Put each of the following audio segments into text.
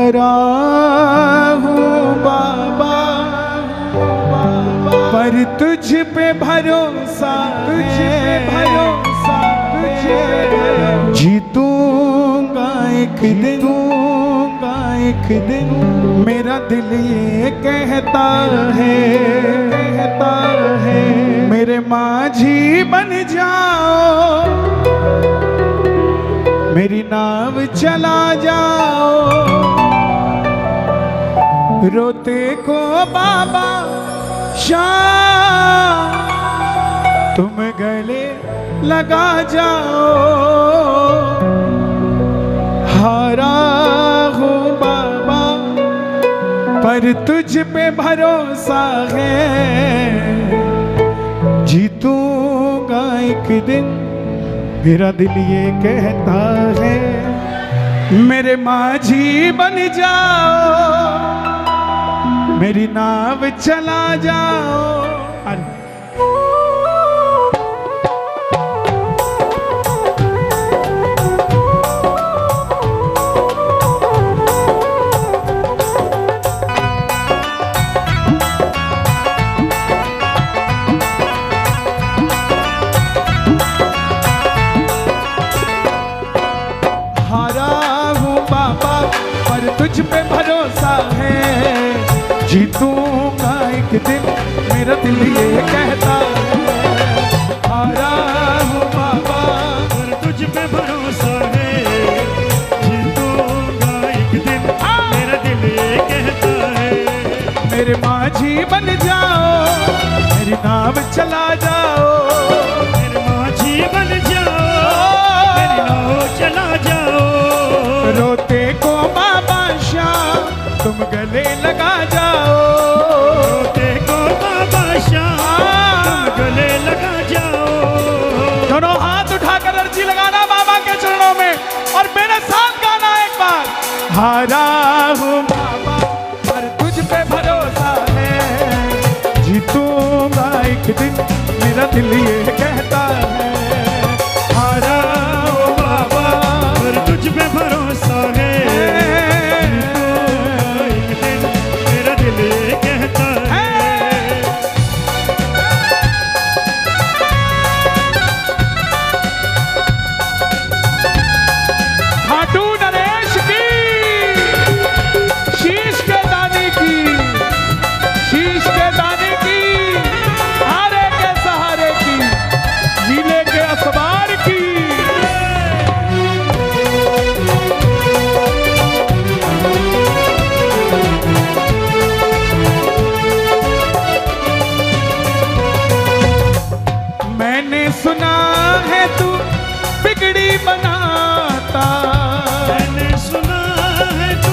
हारा हूँ बाबा, पर तुझ पे भरोसा, तुझे भरोसा, तुझे जीतूंगा एक दिन, एक दिन। मेरा दिल ये कहता है मेरे माझी बन जाओ, मेरी नाव चला जाओ। रोते को बाबा शाम तुम गले लगा जाओ। हारा हूँ बाबा, पर तुझ पे भरोसा है, जीतूंगा एक दिन। मेरा दिल ये कहता है मेरे माझी बन जाओ, मेरी नाव चला जाओ। तुझ पे भरोसा है, जीतूंगा एक दिन। मेरा दिल ये कहता है हारा हूँ बाबा, पर तुझ पे भरोसा है, जीतूंगा एक दिन। मेरा दिल ये कहता है मेरे माझी बन जाओ, मेरी नाव चला जाओ। मेरे माझी बन जाओ, मेरी नाव चला जाओ। रोते को बाबा शाम तुम गले लगा जाओ। रोते को बाबा शाम तुम गले लगा जाओ। दोनों हाथ उठाकर अर्जी लगाना बाबा के चरणों में और मेरे साथ गाना एक बार। हारा हूँ बाबा, पर तुझ पे भरोसा है, जीतूंगा एक दिन। मेरा दिल ये कहता है हारा हूँ बाबा, पर तुझ पे भरोसा है, सुना है तू बिगड़ी बनाता। मैंने सुना है तू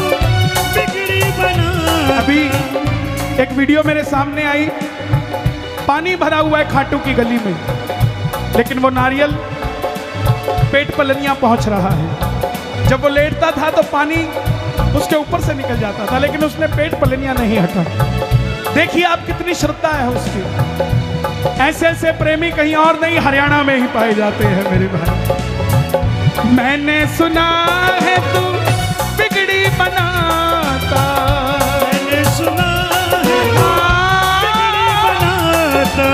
बिगड़ी बनाता। अभी एक वीडियो मेरे सामने आई, पानी भरा हुआ है खाटू की गली में, लेकिन वो नारियल पेट पलनियां पहुंच रहा है। जब वो लेटता था तो पानी उसके ऊपर से निकल जाता था, लेकिन उसने पेट पलनियां नहीं हटा। देखिए आप कितनी श्रद्धा है उसकी। ऐसे ऐसे प्रेमी कहीं और नहीं, हरियाणा में ही पाए जाते हैं मेरे भाई। मैंने सुना है तू बिगड़ी बनाता। मैंने सुना है तू बिगड़ी बनाता।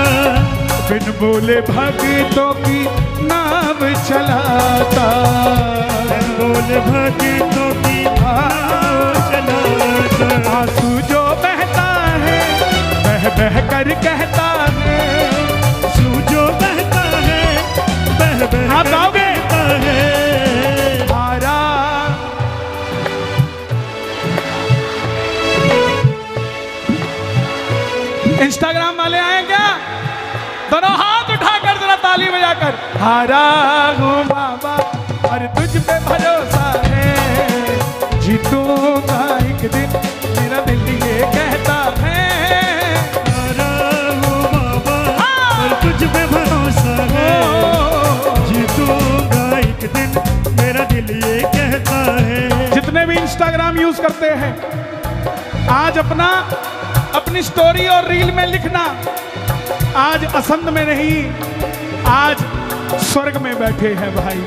बिन बोले भक्तों की नाव चलाता। बिन बोले भक्तों की नाव चलाता। आंसू जो बहता है बह बह कर कहता है। आंसू जो बहता है बह बह आप गाओगे? कहता है। हारा इंस्टाग्राम वाले आए क्या? दोनों हाथ उठाकर जरा ताली बजाकर। हारा हूँ बाबा, और तुझ पे भरोसा है, जीतूंगा एक दिन। मेरा दिल ये कहता है हारा हूँ बाबा, और तुझ पे भरोसा है, जीतूंगा एक दिन। मेरा दिल ये कहता है। जितने भी इंस्टाग्राम यूज करते हैं, आज अपनी स्टोरी और रील में लिखना, आज असंध में नहीं, आज स्वर्ग में बैठे हैं भाई,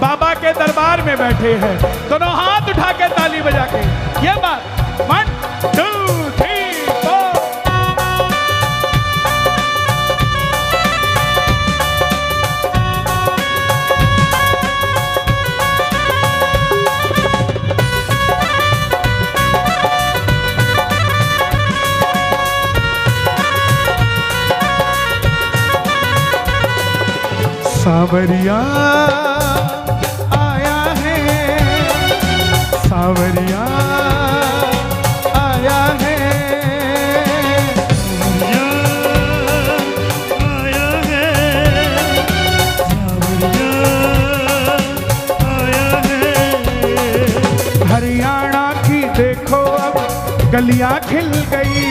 बाबा के दरबार में बैठे हैं। दोनों हाथ उठा के ताली बजा के ये बात सावरिया आया है, सावरिया आया है, आया है, सावरिया आया है। हरियाणा की देखो अब गलियां खिल गई,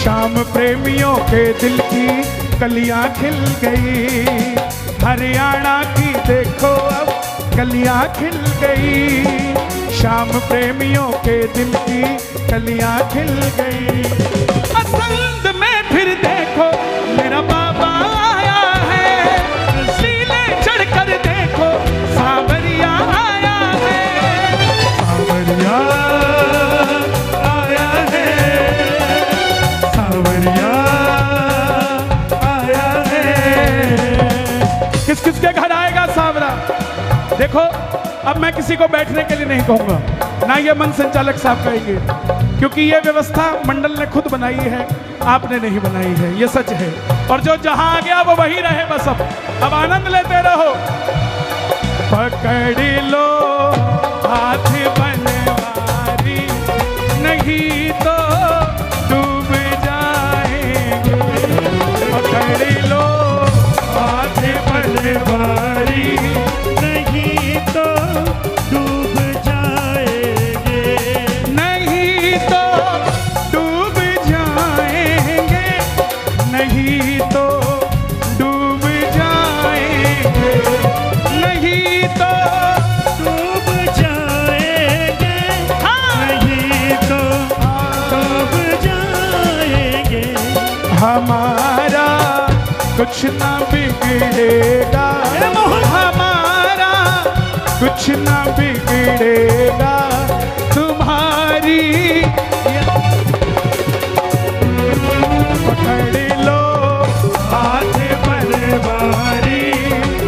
शाम प्रेमियों के दिल की कलियां खिल गई। हरियाणा की देखो अब कलियां खिल गई, शाम प्रेमियों के दिल की कलियां खिल गई। पसंद में फिर देखो मेरा बाबा आया है, सीने चढ़कर देखो सावरिया आया है, सावरिया आया है, सावरिया आया है। किस किस के घर आएगा सावरा? देखो अब मैं किसी को बैठने के लिए नहीं कहूंगा, ना ये मन संचालक साहब कहेंगे, क्योंकि ये व्यवस्था मंडल ने खुद बनाई है, आपने नहीं बनाई है, ये सच है। और जो जहां आ गया वो वही रहे बस। अब आनंद लेते रहो। पकड़ लो हाथ बनवारी, नहीं तो डूब जाएंगे। पकड़ लो हाथ बनवारी, नहीं तो डूब जाएंगे, नहीं तो डूब जाएंगे, नहीं तो डूब जाएंगे, नहीं तो डूब जाएंगे, नहीं तो डूब जाएंगे। हमारा कुछ ना बिगड़ेगा, हमारा कुछ ना बिगड़ेगा, तुम्हारी पकड़ लो हाथ बनवारी,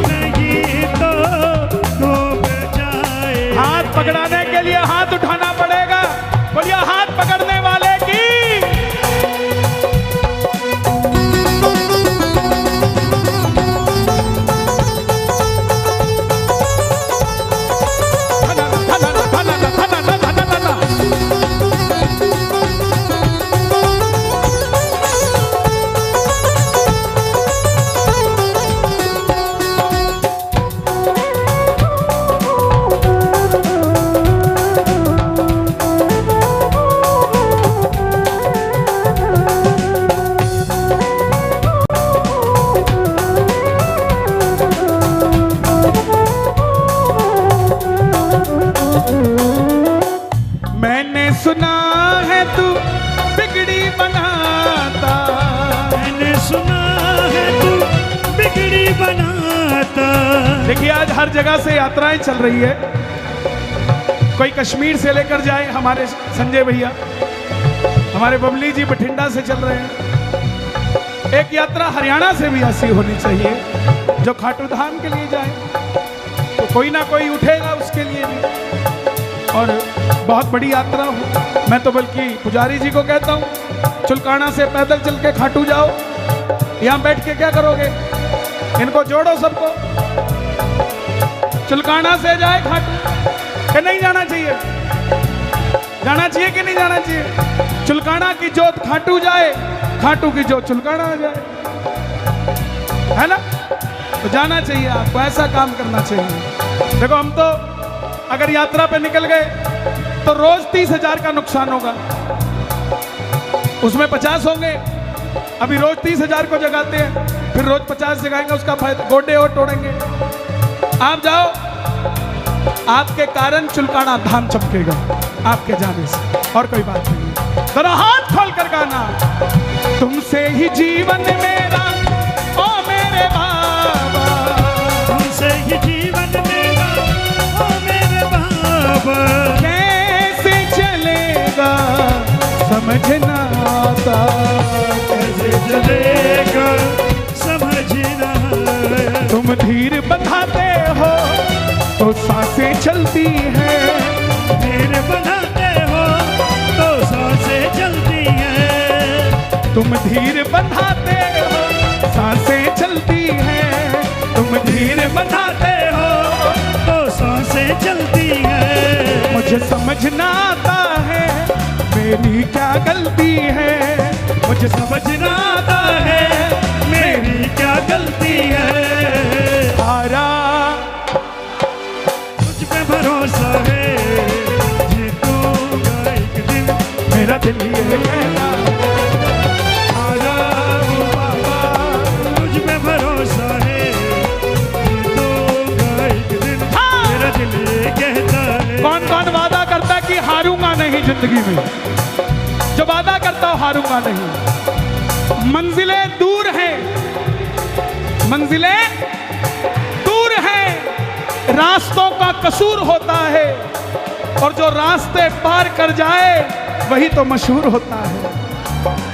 नहीं तो डूब जाएंगे। हाथ पकड़ाने के लिए हाथ उठाना पड़ेगा। बोलिए हाथ पकड़ने वाले की। मैंने सुना है तू बिगड़ी बनाता, मैंने सुना है तू बिगड़ी बनाता। देखिए आज हर जगह से यात्राएं चल रही है। कोई कश्मीर से लेकर जाए, हमारे संजय भैया, हमारे बबली जी बठिंडा से चल रहे हैं। एक यात्रा हरियाणा से भी ऐसी होनी चाहिए जो खाटू धाम के लिए जाए, तो कोई ना कोई उठेगा उसके लिए भी, और बहुत बड़ी यात्रा हो। मैं तो बल्कि पुजारी जी को कहता हूँ चुलकाना से पैदल चल के खाटू जाओ। यहाँ बैठ के क्या करोगे? इनको जोड़ो सबको, चुलकाना से जाए खाटू। कि नहीं जाना चाहिए? जाना चाहिए कि नहीं जाना चाहिए? चुलकाना की जोत खाटू जाए, खाटू की जोत चुलकाना आ जाए, है ना? तो जाना चाहिए आपको, ऐसा काम करना चाहिए। देखो हम तो अगर यात्रा पे निकल गए तो रोज 30,000 का नुकसान होगा, उसमें 50 होंगे। अभी रोज 30,000 को जगाते हैं, फिर रोज 50 जगाएंगे, उसका फायदा गोडे और तोड़ेंगे। आप जाओ, आपके कारण चुलकाना धाम चमकेगा आपके जाने से, और कोई बात नहीं। जरा हाथ खोल कर गाना, तुमसे ही जीवन मेरा ओ मेरे बाबा, तुमसे ही जीवन मेरा ओ मेरे बाबा। कैसे चलेगा समझना आता, कैसे चलेगा समझना। तुम धीर बंधाते हो तो सांसें चलती हैं, धीर बनाते हो तो सांसें चलती हैं। तुम धीर बंधाते हो सांसें चलती हैं, तुम समझना आता है मेरी क्या गलती है, मुझे समझना आता है मेरी क्या गलती है। हारा तुझ पे भरोसा है, जीतूंगा एक दिन, मेरा दिल ये कहता हारा हूँ बाबा। तुझ पे भरोसा है, जीतूंगा एक दिन, मेरा दिल ये कहता है। कौन कौन वादा करता कि हारूंगा नहीं जिंदगी में, जो वादा करता हो हारूंगा नहीं। मंजिलें दूर हैं, मंजिलें दूर हैं, रास्तों का कसूर होता है, और जो रास्ते पार कर जाए वही तो मशहूर होता है।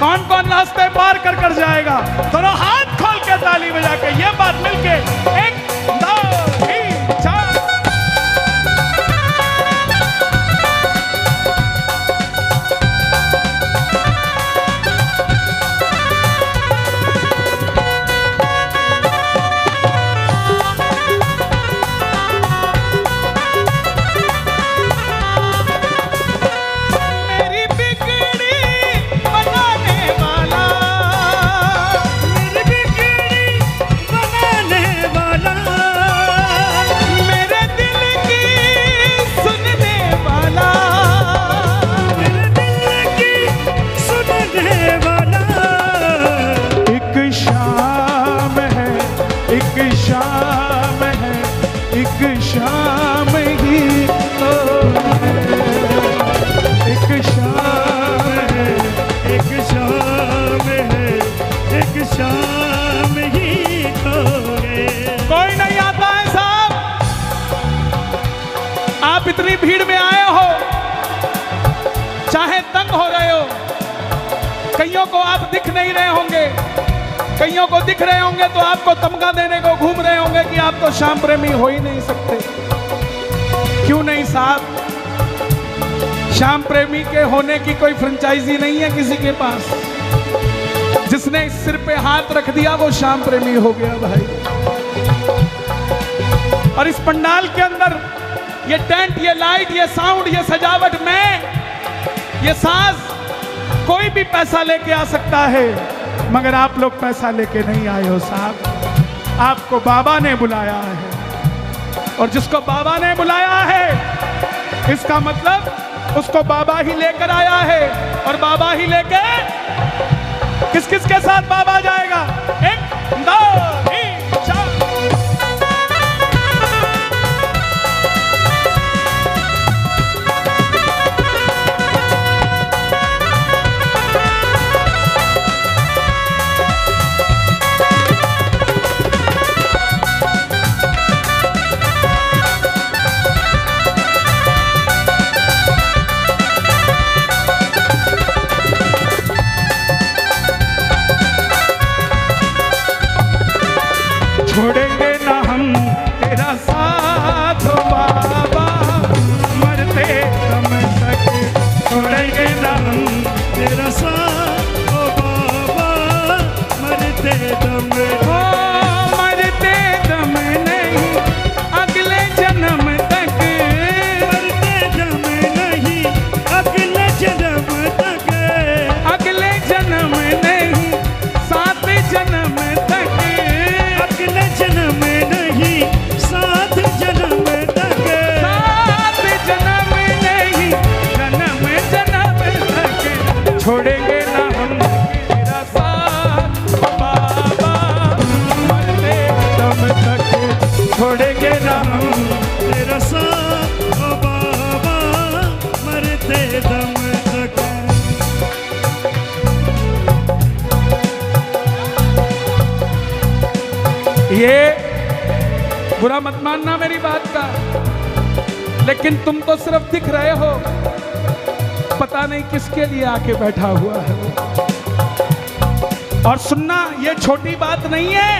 कौन कौन रास्ते पार कर जाएगा, दोनों हाथ खोल के ताली बजा के ये बात मिलके 1 2 3 4। शाम ही तो एक शाम है, एक शाम है, एक शाम ही तो है। कोई नहीं आता है साहब, आप इतनी भीड़ में आए हो, चाहे तंग हो रहे हो, कईयों को आप दिख नहीं रहे होंगे, कईयों को दिख रहे होंगे तो आपको तमगा देने को घूम रहे होंगे कि आप तो श्याम प्रेमी हो ही नहीं सकते। क्यों नहीं साहब, श्याम प्रेमी के होने की कोई फ्रेंचाइजी नहीं है किसी के पास। जिसने इस सिर पे हाथ रख दिया वो श्याम प्रेमी हो गया भाई। और इस पंडाल के अंदर ये टेंट, ये लाइट, ये साउंड, ये सजावट में ये साज कोई भी पैसा लेके आ सकता है, मगर आप लोग पैसा लेके नहीं आए हो साहब। आपको बाबा ने बुलाया है, और जिसको बाबा ने बुलाया है इसका मतलब उसको बाबा ही लेकर आया है। और बाबा ही लेके किस किस के साथ बाबा जाएगा? 1 2 3 4। छोड़ेंगे ना हम तेरा साथ बाबा, मरते दम तक छोड़ेंगे ना हम तेरा साथ ओ बाबा, मरते दम, ओ मरते दम नहीं अगले जन्म तक, मरते दम नहीं अगले जन्म तक, अगले जन्म नहीं 7 जन्म तक, अगले जन्म नहीं 7 जन्म तक, 7 जन्म नहीं जन्म जन्म तक छोड़ेंगे ना हम तेरा साथ बाबा, मरते दम तक छोड़ेंगे ना हम। तेरा साथ ओ बाबा, मरते दम तक। ये बुरा मत मानना मेरी बात का, लेकिन तुम तो सिर्फ दिख रहे हो, पता नहीं किसके लिए आके बैठा हुआ है वो। और सुनना, ये छोटी बात नहीं है,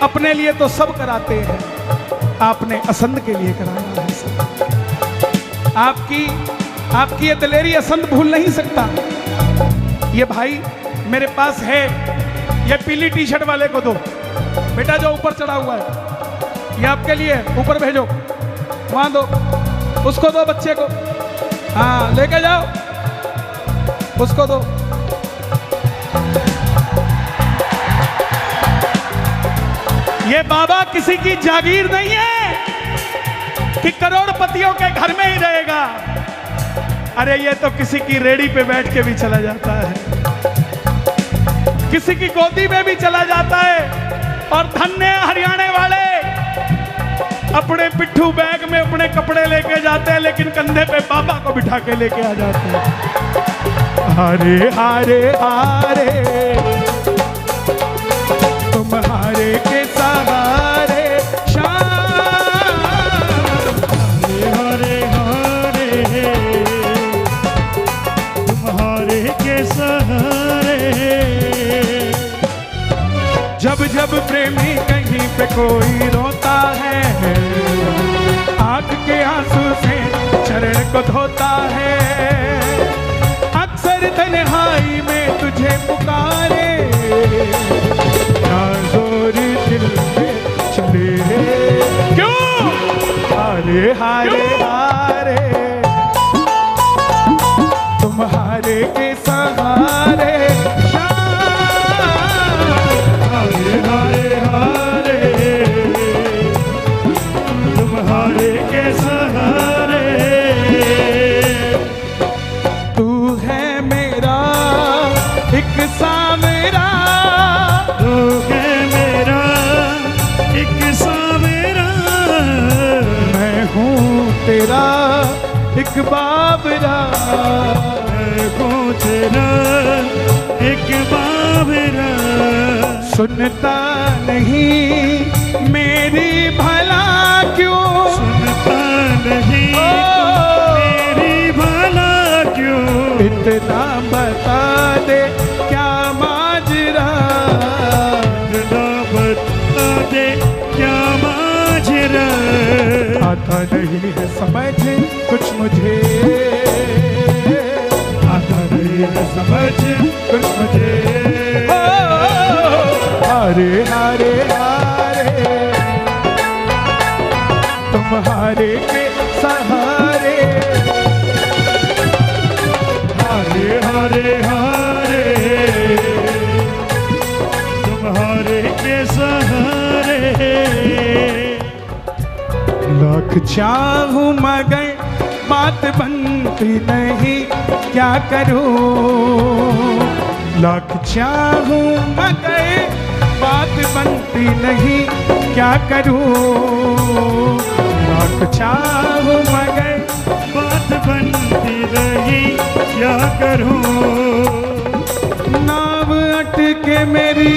अपने लिए तो सब कराते हैं, आपने असंध के लिए कराया है सब। आपकी ये दिलेरी असंध भूल नहीं सकता। ये भाई मेरे पास है, ये पीली टी शर्ट वाले को दो बेटा, जो ऊपर चढ़ा हुआ है, ये आपके लिए, ऊपर भेजो, वहां दो, उसको दो बच्चे को, हाँ लेके जाओ, उसको दो। ये बाबा किसी की जागीर नहीं है कि करोड़पतियों के घर में ही रहेगा। अरे ये तो किसी की रेडी पे बैठ के भी चला जाता है, किसी की गोदी में भी चला जाता है। और धन्य हरियाणा वाले अपने पिट्ठू बैग में अपने कपड़े लेके जाते हैं, लेकिन कंधे पे बाबा को बिठा के लेके आ जाते हैं। हारे हारे हारे तुम्हारे के सहारे शाम, हारे हारे तुम्हारे के सहारे। जब जब प्रेमी कहीं पे कोई रोता है, आंख के आंसू से चरण को धोता है। अक्सर तन्हाई में तुझे पुकारे, ना जोर दिल में चले। क्यों हारे हारे हारे तुम्हारे के सहारे हारे हारे तुम्हारे के सहारे। तू है मेरा एक सावरा, तू है मेरा एक सावरा, मैं हूँ तेरा एक बाबरा। मैं हूँ तेरा एक बाबरा। सुनता नहीं मेरी भला क्यों, सुनता नहीं मेरी भला क्यों। इतना बता दे क्या माजरा, इतना बता दे क्या माजरा। आता नहीं है समझ कुछ मुझे, आता नहीं है समझ कुछ मुझे। हारे हारे हारे तुम्हारे के सहारे, हारे हारे हारे तुम्हारे के सहारे। लाख चाहूं मगर बात बनती नहीं, क्या करूं। लाख चाहूं मगर बात बनती नहीं, क्या करूं। लाख चाहूं मगर बात बनती नहीं, क्या करूं। नाव अटके मेरी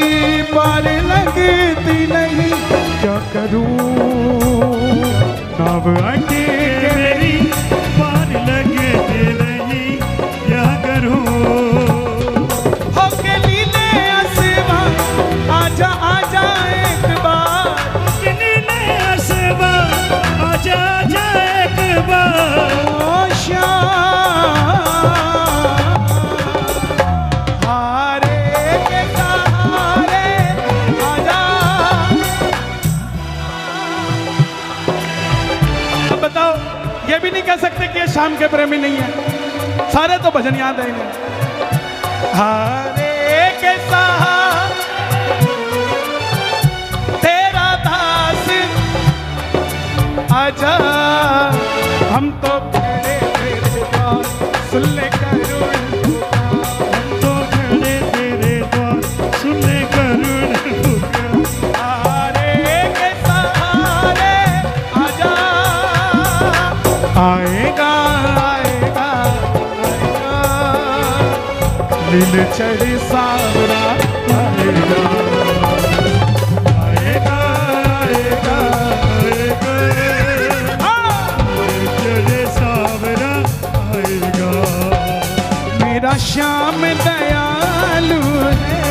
पार लगती नहीं, क्या करूं। नाव अटके मेरी पार लगती नहीं, क्या करूं। हो के लीले आसमां आजा आजा एक बार, नीले आसमां आजा आजा एक बार। ओ श्याम हारे के सहारे आजा। अब बताओ, ये भी नहीं कह सकते कि ये शाम के प्रेमी नहीं है, सारे तो भजन याद है इन्हें। हारे के सहारे तेरा दास आजा, हम तो खड़े तेरे द्वार, सुन ले करुण हम तो खड़े तेरे द्वार, सुन ले करुण पुकार। हारे के सहारे आजा। आएगा आएगा आएगा, नील चढ़ी सावरा आएगा। आएगा आएगा आएगा, चले सावरा आएगा। मेरा श्याम दयालु है,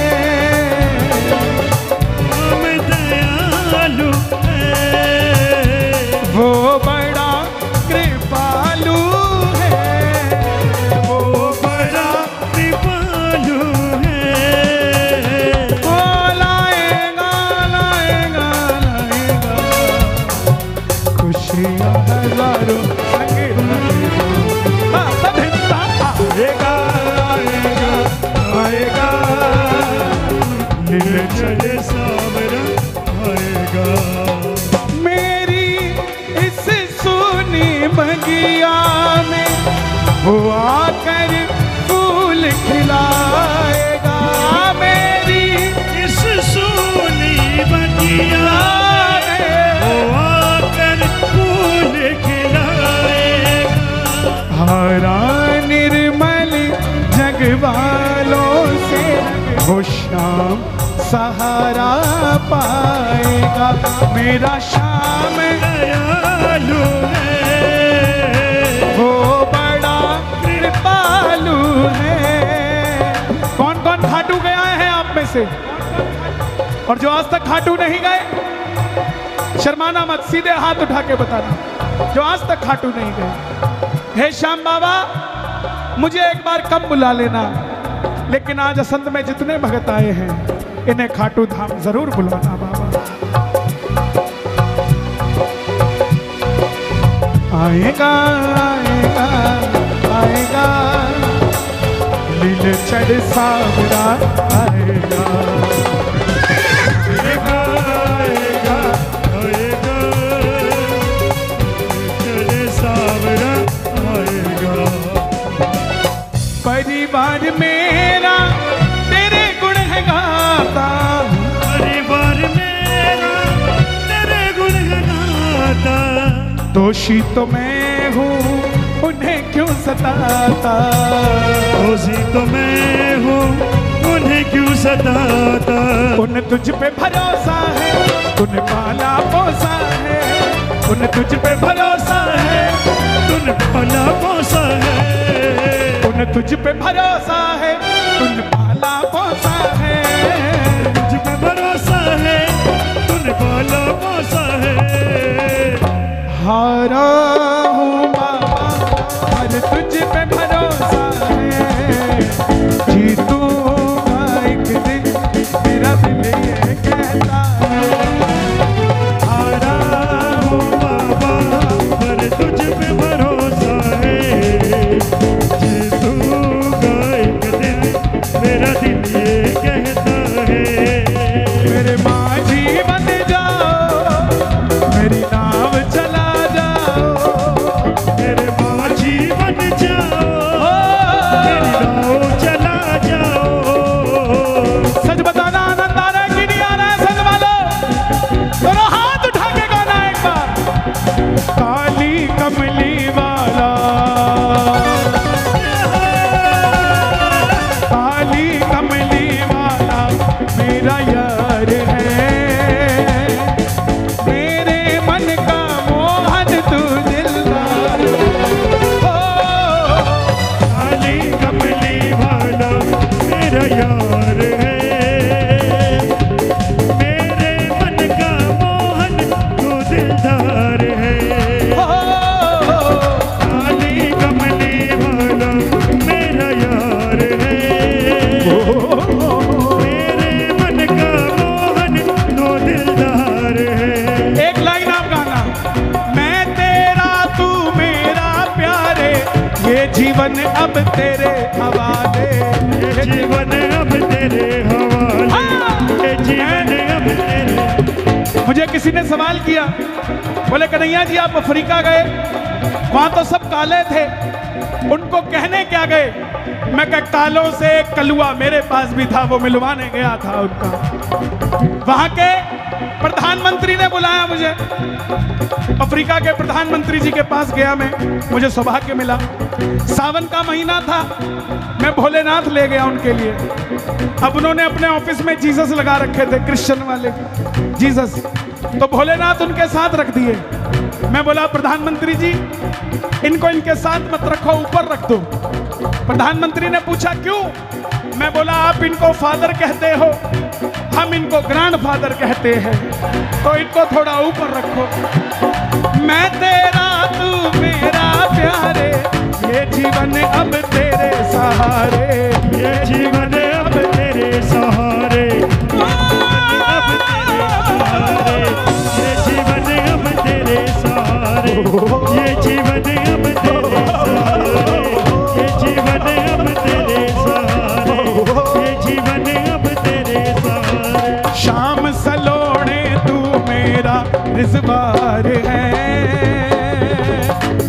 हम दयालु है, वो बड़ा कृपालु है, वो बड़ा कृपालु है। वो लाएगा लाएगा लाएगा खुशियाँ हजारों संग लाएगा। वो आकर फूल खिलाएगा मेरी इस सूनी बगिया में, वो आकर फूल खिलाएगा। हरा निर्मल जग वालों से वो शाम सहारा पाएगा। मेरा श्याम दयालु है, वो बड़ा कृपालु है। कौन कौन खाटू गया है आप में से? और जो आज तक खाटू नहीं गए, शर्माना मत, सीधे हाथ उठा के बताना जो आज तक खाटू नहीं गए। हे श्याम बाबा, मुझे एक बार कम बुला लेना, लेकिन आज असंत में जितने भगत आए हैं इन्हें खाटू धाम जरूर बुलाना बाबा। आएगा आएगा आएगा, लील चढ़ सावरा आएगा। आएगा आएगा आएगा, चले सावरा आएगा। परिवार मेरा तेरे गुण है गाता, परिवार मेरा तेरे गुण गाता। दोषी तो मैं हूँ उन्हें क्यों सताता, दोषी तो मैं हूँ उन्हें क्यों सताता। उन तुझ पे भरोसा है, तूने पाला पोसा है। उन तुझ पे भरोसा है, तूने पाला पोसा है। उन तुझ पे भरोसा है, तूने पाला पोसा है। तुझ पे भरोसा है, तूने पाला पोसा है। हारा हूँ बाबा पर तुझ पे भरोसा है, जीतूंगा एक दिन मेरा दिल ये कहता है। हारा हूँ बाबा पर तुझ पे भरोसा है, जीतूंगा एक दिन मेरा दिल ये कहता है। मेरे माझी बन जाओ, मेरी नाव चला जाओ। मेरे माझी बन जाओ, मेरी नाव चला जाओ। सच बताना आनंद आ रहा है कि नहीं आ रहा है? संग वालों दोनों हाथ उठा के गाना एक बार। काली कमली वाला, काली कमली वाला मेरा यार है। मेरे मन का मोहन तू दिलदार हो। काली कमली वाला मेरा यार है। मेरे मन का मोहन तू दिलदार है। काली कमली वाला मेरा यार है। मेरे मन का मोहन तू दिलदार है। एक लाइन आप गाना, मैं तेरा तू मेरा प्यारे, ये जीवन अब तेरे हवाले। ये जीवन अब तेरे हवाले, ये जीवन अब तेरे। मुझे किसी ने सवाल किया, बोले कन्हैया जी आप अफ्रीका गए, वहां तो सब काले थे, उनको कहने क्या गए? मैं कहा कालों से कलुआ मेरे पास भी था, वो मिलवाने गया था उनका। वहां के प्रधानमंत्री ने बुलाया मुझे, अफ्रीका के प्रधानमंत्री जी के पास गया मैं, मुझे सौभाग्य मिला। सावन का महीना था, मैं भोलेनाथ ले गया उनके लिए। अब उन्होंने अपने ऑफिस में जीसस लगा रखे थे, क्रिश्चियन वाले जीसस, तो भोलेनाथ उनके साथ रख दिए। मैं बोला प्रधानमंत्री जी इनको इनके साथ मत रखो, ऊपर रख दो। प्रधानमंत्री ने पूछा क्यों? मैं बोला आप इनको फादर कहते हो, हम इनको ग्रैंड फादर कहते हैं, तो इनको थोड़ा ऊपर रखो। मैं तेरा तू मेरा प्यारे, ये जीवन अब तेरे सहारे। ये जीवन अब तेरे सहारे, अब तेरे सहारे। ये जीवन अब तेरे सहारे, ये जीवन अब तेरे सहारे। ये जीवन अब तेरे सहारे, ये जीवन अब तेरे सहारे। शाम सलोने तू मेरा रिजवार है,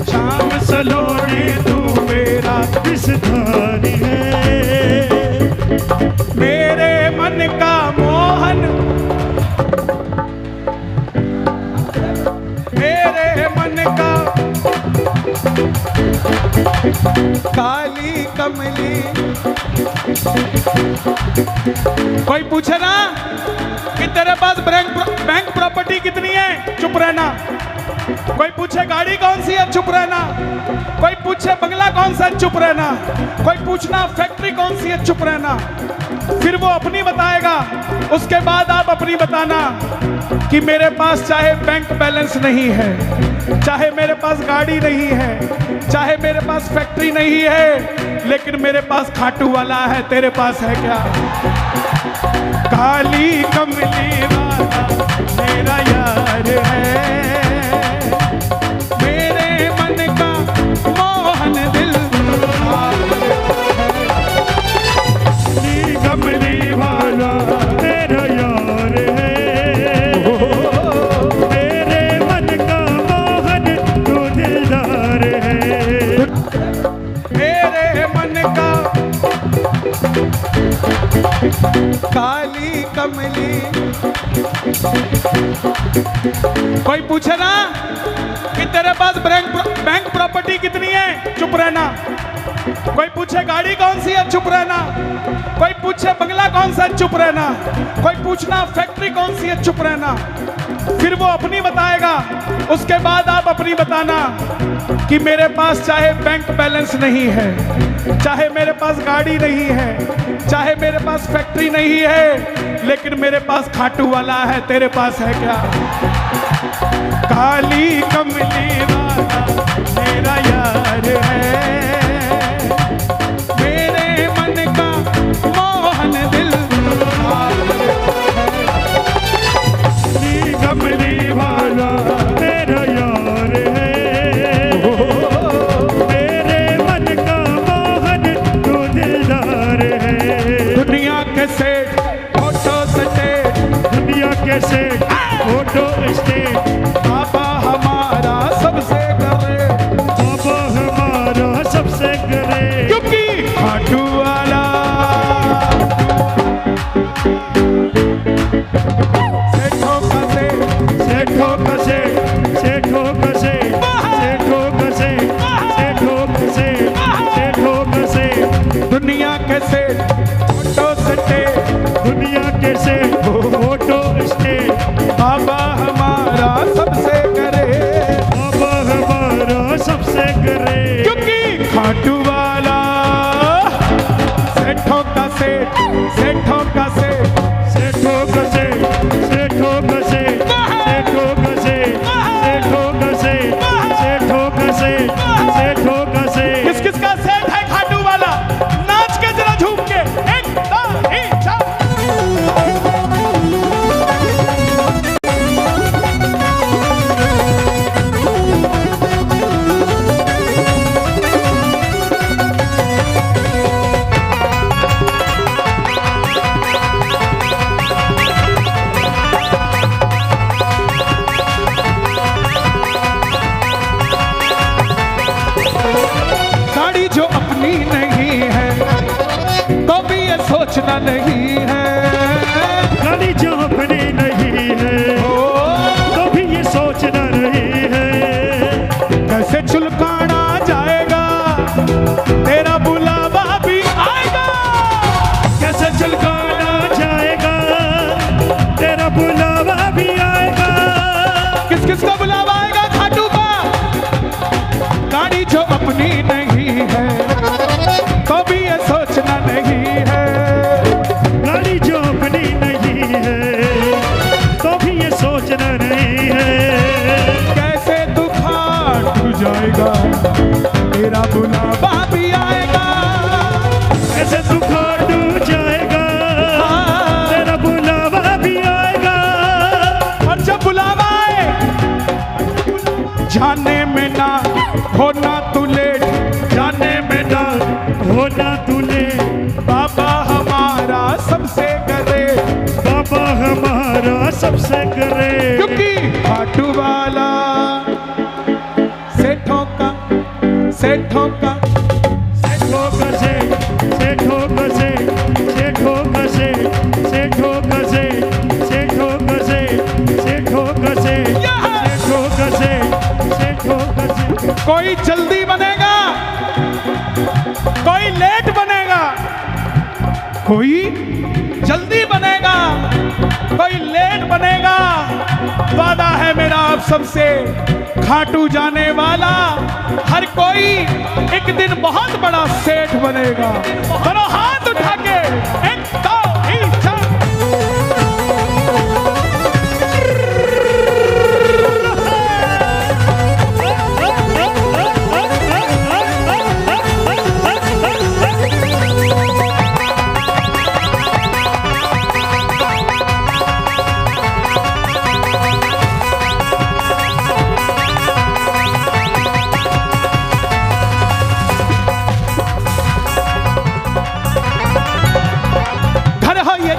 शाम सलोने विषधारी है। मेरे मन का मोहन, मेरे मन का काली कमली। कोई पूछे ना कि तेरे पास बैंक प्रॉपर्टी कितनी है, चुप रहना। कोई पूछे गाड़ी कौन सी है, चुप रहना। कोई पूछे बंगला कौन सा है, चुप रहना। कोई पूछना फैक्ट्री कौन सी है, चुप रहना। फिर वो अपनी बताएगा, उसके बाद आप अपनी बताना कि मेरे पास चाहे बैंक बैलेंस नहीं है, चाहे मेरे पास गाड़ी नहीं है, चाहे मेरे पास फैक्ट्री नहीं है, लेकिन मेरे पास खाटू वाला है। तेरे पास है क्या? काली कमली वाला मेरा यार है, मेरे मन का मोहन दिल। काली कमली वाला मेरा यार है, मेरे मन का मोहन तू दिलदार है। मेरे मन का काली कमली। कोई पूछे ना कि तेरे पास बैंक प्रॉपर्टी कितनी है, चुप रहना। कोई पूछे गाड़ी कौन सी है, चुप रहना। कोई पूछे बंगला कौन सा है, चुप रहना। कोई पूछना फैक्ट्री कौन सी है, चुप रहना। फिर वो अपनी बताएगा, उसके बाद आप अपनी बताना कि मेरे पास चाहे बैंक बैलेंस नहीं है, चाहे मेरे पास गाड़ी नहीं है, चाहे मेरे पास फैक्ट्री नहीं है, लेकिन मेरे पास खाटू वाला है। तेरे पास है क्या? काली कमली वाला मेरा यार है, मेरे मन का मोहन दिल। काली कमली वाला मेरा यार है, मेरे मन का मोहन तू दिलदार है। दुनिया के सेठ फोटो स्टेट, दुनिया के सेठ फोटो स्टेट, बाबा हमारा सबसे करे, बाबा हमारा सबसे करे। क्योंकि खाटू वाला सेठों का सेठ, सेठों का सेठ, सेठों का सेठ, सेठों का सेठ, सेठों का सेठ, सेठों का सेठ। दुनिया के सेठ फोटो स्टेट, दुनिया के सेठ फोटो स्टेट, बाबा हमारा सबसे करे, बाबा हमारा सबसे करे। क्योंकि खाटू वाला सेठों का सेठ, सेठों का सेठ, सेठों का सेठ, सेठों का सेठ, सेठों का सेठ, सेठों का सेठ, सेठों का सेठ, सेठों का सेठ। किस किस का सेठ है खाटू वाला? नाच के जरा झूम के, एक दो तीन चार। गाड़ी जो अपनी नहीं है तो भी ये सोचना नहीं है, गाड़ी जो अपनी नहीं है तो भी ये सोचना नहीं है। कैसे चुलकाना जाएगा, तेरा बुलावा भी आएगा। कैसे चुलकाना जाएगा, तेरा बुलावा भी आएगा। किस किस का बुलावा आएगा? खाटू का। गाड़ी जो अपनी नहीं है तो भी ये सोचना नहीं है, गाड़ी जो अपनी नहीं है तो भी ये सोचना नहीं है। कैसे तू खाटू जाएगा, तेरा बुलावा भी आएगा। कैसे तू खाटू जाएगा, तेरा बुलावा भी आएगा। और जब बुलावा आए, जाने में ना होना तू लेट, जाने में ना होना तूने, बाबा हमारा सबसे करे, बाबा हमारा सबसे करे। क्योंकि खाटू वाला सेठों का, सेठों का, कोई जल्दी बनेगा, कोई लेट बनेगा, कोई जल्दी बनेगा, कोई लेट बनेगा। वादा है मेरा आप सबसे, खाटू जाने वाला हर कोई एक दिन बहुत बड़ा सेठ बनेगा। करो हाथ उठा के, एक दो तीन चार।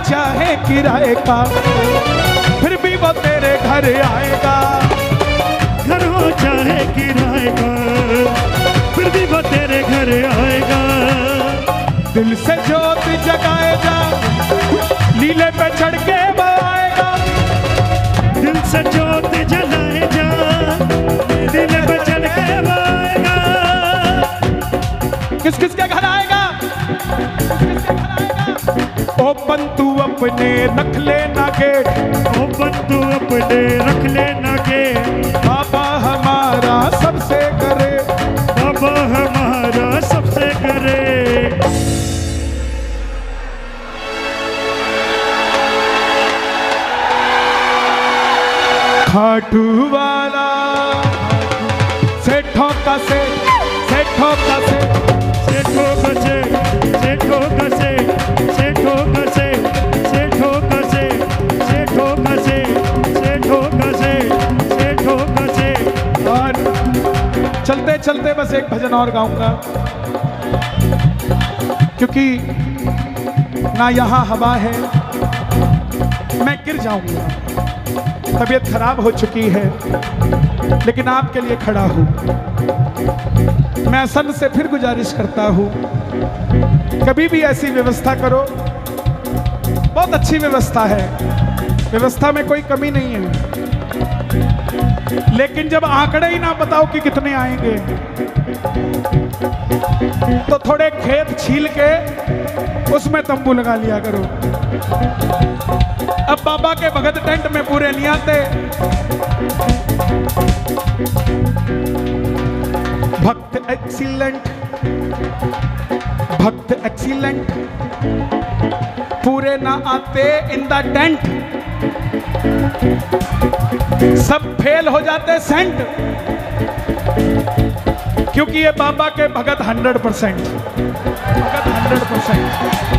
चाहे किराए का फिर भी वो तेरे घर आएगा। घर हो चाहे किराए का फिर भी वो तेरे घर आएगा। दिल से जोत जगाएगा, लीले पे चढ़ के वो आएगा। दिल से जोत जलाएगा, लीले पे चढ़ के वो आएगा। किस किस के घर आएगा? ओपन तू अपने रख लेना गेट, ओपन तू अपने रख लेना गेट। बाबा हमारा सबसे करे, बाबा हमारा सबसे करे। खाटू वाला सेठों का सेठ, सेठों का सेठ, सेठों का सेठ, सेठों का सेठ, सेठों का सेठ, सेठों का सेठ, सेठों का सेठ, सेठों का सेठ, सेठों का सेठ। और चलते चलते बस एक भजन और गाऊंगा, क्योंकि ना यहाँ हवा है, मैं गिर जाऊंगा। तबीयत खराब हो चुकी है, लेकिन आपके लिए खड़ा हूं। मैं सन से फिर गुजारिश करता हूं, कभी भी ऐसी व्यवस्था करो। बहुत अच्छी व्यवस्था है, व्यवस्था में कोई कमी नहीं है, लेकिन जब आंकड़े ही ना बताओ कि कितने आएंगे, तो थोड़े खेत छील के उसमें तंबू लगा लिया करो। अब बाबा के भगत टेंट में पूरे नहीं आते। भक्त एक्सीलेंट, भक्त एक्सीलेंट पूरे ना आते इन द टेंट, सब फेल हो जाते सेंट, क्योंकि ये बाबा के भगत 100%, भगत 100%।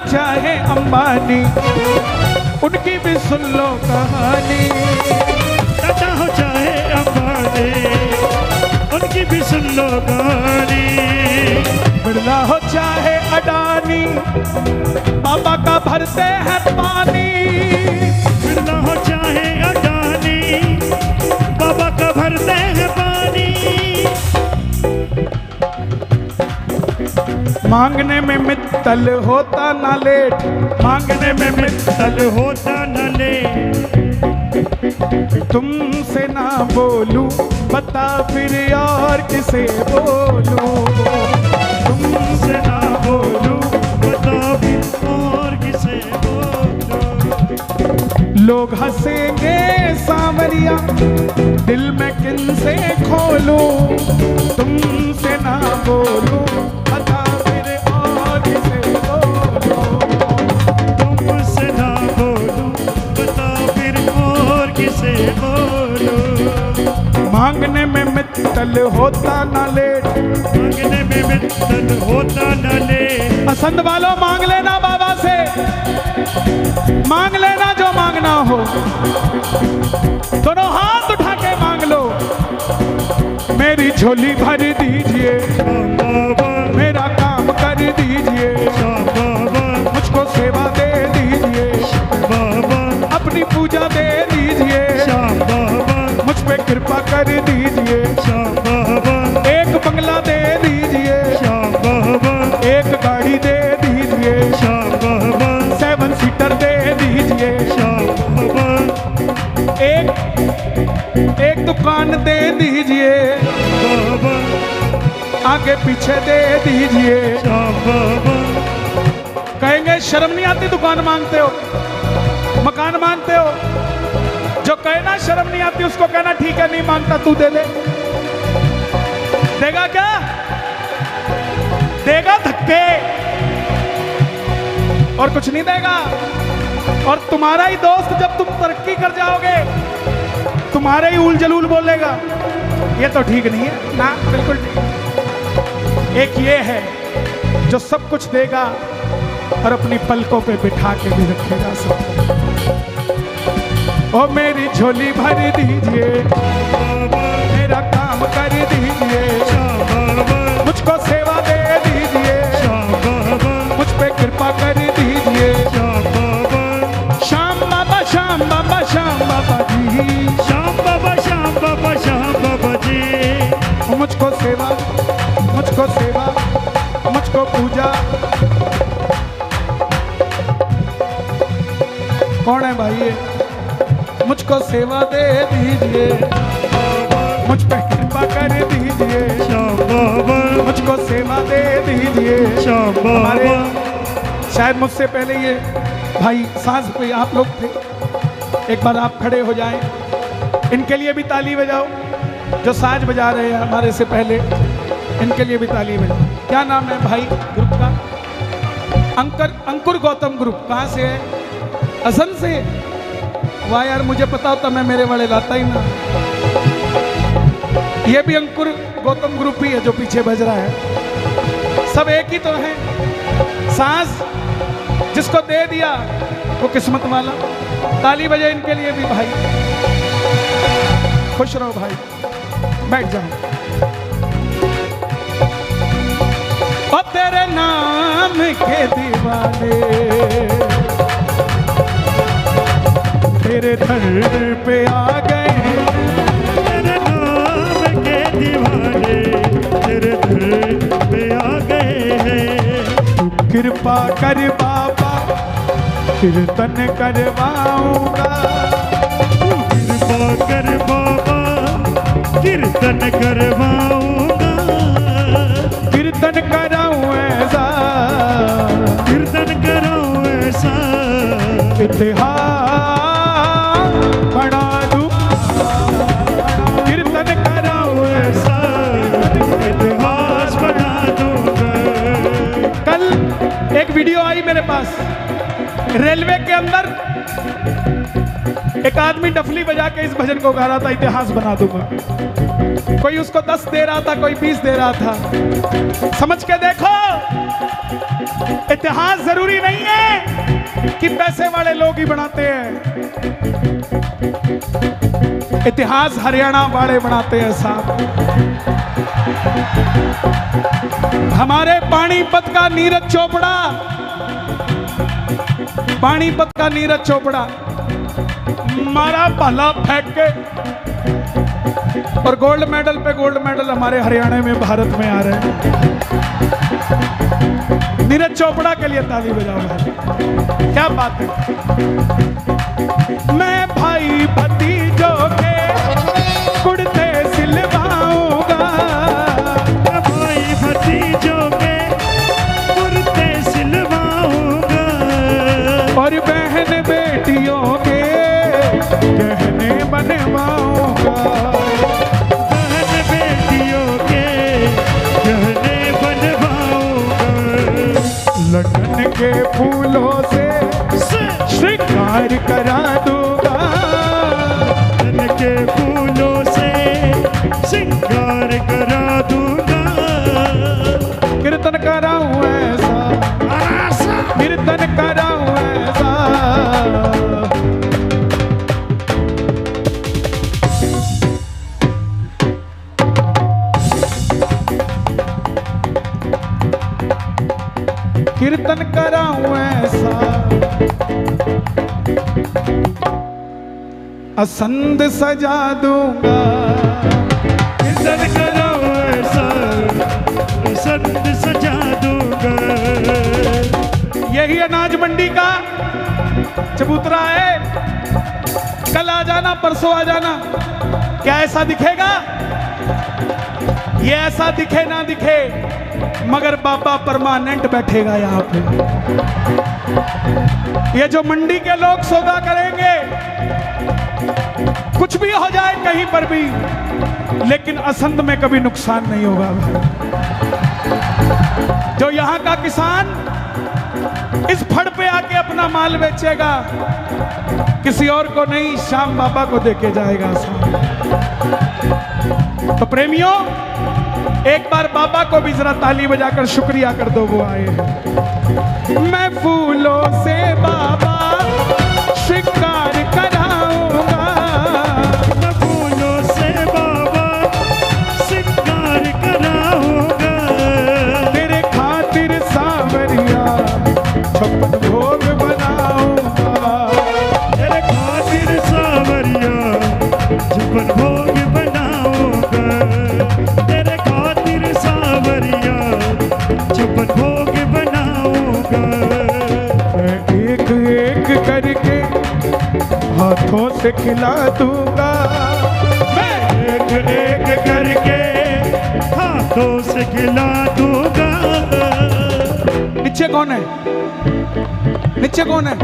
चाहे अंबानी, उनकी भी सुन लो कहानी। टाटा हो चाहे अंबानी, उनकी भी सुन लो कहानी। बिरला हो चाहे अडानी, बाबा का भरते हैं पानी। बिरला हो चाहे अडानी, बाबा का भरते हैं पानी। मांगने में मित्तल होता ना लेट, मांगने में मित्तल होता न लेट। तुमसे ना बोलूं बता फिर और किसे बोलूं, तुमसे ना बोलूं बता फिर और किसे बोलूं। लोग हंसेंगे सांवरिया, दिल में किनसे खोलूं। तुमसे ना बोलूं बता फिर और किसे बोलूं, तुमसे ना बोलूं बता फिर और किसे बोलूं। मांगने में मित्तल होता ना लेट, मांगने में मित्तल होता न लेट। पसंद वालों मांग लेना बाबा से, मांग लेना जो मांगना हो। दोनों हाथ उठा के मांग लो, मेरी झोली भर दीजिए। दीवान दे दीजिए, बाबा आगे पीछे दे दीजिए। बाबा कहेंगे शर्म नहीं आती दुकान मांगते हो, मकान मांगते हो। जो कहना शर्म नहीं आती उसको कहना ठीक है नहीं मांगता तू दे दे। देगा क्या? देगा धक्के और कुछ नहीं देगा। और तुम्हारा ही दोस्त जब तुम तरक्की कर जाओगे तुम्हारे ही उल जलूल बोलेगा। ये तो ठीक नहीं है ना, बिल्कुल ठीक। एक ये है जो सब कुछ देगा और अपनी पलकों पे बिठा के भी रखेगा सब। ओ मेरी झोली भर दीजिए, मेरा काम कर दीजिए, मुझको सेवा दे दीजिए, मुझ पे कृपा कर दीजिए। श्याम बाबा श्याम बाबा श्याम बाबा जी, श्याम बाबा श्याम बाबा श्याम बाबा जी। मुझको सेवा, मुझको सेवा, मुझको पूजा। कौन है भाई ये? मुझको सेवा दे दीजिए, मुझ पे कृपा कर दीजिए, श्याम बाबा मुझको सेवा दे दीजिए। श्याम हमारे बाबा शायद मुझसे पहले ये भाई सांस पे आप लोग थे। एक बार आप खड़े हो जाएं, इनके लिए भी ताली बजाओ। जो साज बजा रहे हैं हमारे से पहले, इनके लिए भी ताली बजाओ। क्या नाम है भाई ग्रुप का? अंकुर गौतम ग्रुप। कहाँ से है? असम से। वाह यार, मुझे पता होता मैं मेरे वाले लाता ही ना। ये भी अंकुर गौतम ग्रुप ही है जो पीछे बज रहा है। सब एक ही तो है। सांस जिसको दे दिया वो किस्मत वाला। ताली बजे इनके लिए भी भाई। खुश रहो भाई, बैठ जाओ। और तेरे नाम के दीवाने तेरे दर पे आ गए, तेरे नाम के दीवाने तेरे दर पे आ गए हैं। कृपा कर बाबा कीर्तन करवाऊंगा। कृपा कर बाबा कीर्तन करवाऊंगा। कीर्तन कराऊं ऐसा, कीर्तन कराऊं ऐसा, इतिहास बना दूं। कीर्तन कराऊं ऐसा, इतिहास बना दूंगा। कल एक वीडियो आई मेरे पास। रेलवे के अंदर एक आदमी डफली बजा के इस भजन को गा रहा था, इतिहास बना दूंगा। कोई उसको 10 दे रहा था, कोई 20 दे रहा था। समझ के देखो, इतिहास जरूरी नहीं है कि पैसे वाले लोग ही बनाते हैं। इतिहास हरियाणा वाले बनाते हैं साहब। हमारे पानीपत का नीरज चोपड़ा, पानीपत का नीरज चोपड़ा मारा भाला फेंक के और गोल्ड मेडल पे गोल्ड मेडल हमारे हरियाणा में, भारत में आ रहे हैं। नीरज चोपड़ा के लिए ताली बजाओ भाई, क्या बात है। मैं भाई भतीजों के कुर्ते सिलवाऊंगा। भाई भतीजों के कुर्ते सिलवाऊंगा। और बहन बेटियों के गहने बनवाऊंगा। बहन बेटियों के गहने बनवाऊंगा। लटन के फूलों से श्रृंगार करा दूंगा। लटन के फूलों से श्रृंगार करा दूंगा। कीर्तन कराऊं ऐसा, कीर्तन कराऊं ऐसा। कीर्तन कराऊं ऐसा, असंद सजा दूंगा। कीर्तन कराऊं ऐसा, संत सजा दूंगा। यही अनाज मंडी का चबूतरा है। कल आ जाना, परसों आ जाना। क्या ऐसा दिखेगा? ये ऐसा दिखे ना दिखे, मगर बाबा परमानेंट बैठेगा यहाँ पे। ये जो मंडी के लोग सौदा करेंगे, कुछ भी हो जाए कहीं पर भी, लेकिन असंध में कभी नुकसान नहीं होगा। जो यहाँ का किसान इस फड़ पे आके अपना माल बेचेगा, किसी और को नहीं, श्याम बाबा को देके जाएगा। तो प्रेमियों, एक बार बाबा को भी जरा ताली बजाकर शुक्रिया कर दो, वो आए हैं। मैं फूलों से बाबा श्रृंगार कराऊंगा, मैं फूलों से बाबा श्रृंगार कराऊंगा, तेरे खातिर सावरिया छप्पन भोग बनाऊंगा, तेरे खातिर सावरिया छप्पन भोग बनाऊंगा, तेरे खातिर सावरिया छप्पन भोग बनाऊंगा। मैं एक एक करके हाथों से खिला दूंगा, मैं एक एक करके हाथों से खिला दूंगा। नीचे कौन है? नीचे कौन है?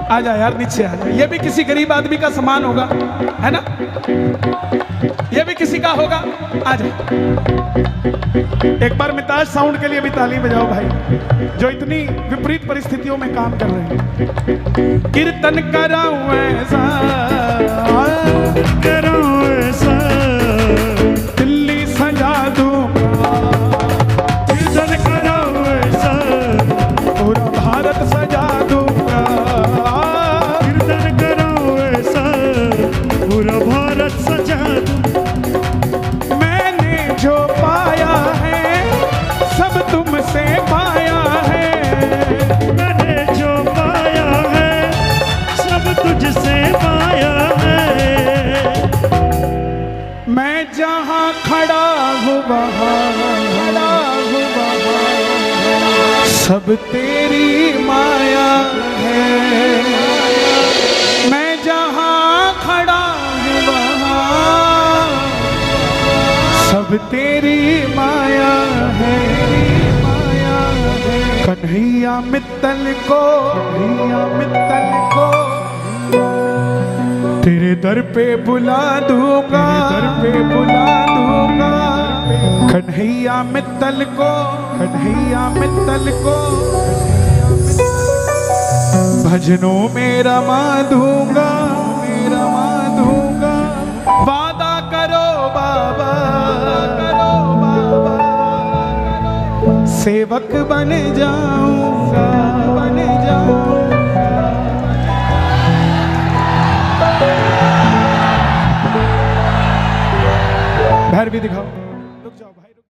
आ जा यार, नीचे आ जा। ये भी किसी गरीब आदमी का सामान होगा, है ना? ये भी किसी का होगा। आ जा। एक बार मिताज साउंड के लिए भी ताली बजाओ भाई, जो इतनी विपरीत परिस्थितियों में काम कर रहे हैं। कीर्तन कराऊं ऐसा, कराऊं ऐसा, दिल्ली सजा दूंगा, कीर्तन कराऊं ऐसा, पूरा भारत सजा दूंगा, कीर्तन कराऊं ऐसा, पूरा भारत सजा दूं। मैंने जो पाया है सब तुमसे पाया है, मैंने जो पाया है सब तुझसे पाया है। मैं जहाँ खड़ा हूँ वहाँ सब तेरी माया है, मैं जहाँ खड़ा हूँ वहाँ सब तेरी माया है, कन्हैया मित्तल को, कन्हैया मित्तल को तेरे दर पे बुला दूंगा, दर पे बुला दूंगा, कन्हैया मित्तल को, कन्हैया मित्तल को भजनों में रमा दूंगा, रमा दूंगा। वादा करो बाबा, करो बाबा, सेवक बन जाऊंगा, बन जाऊंगा। भैरवी दिखाओ।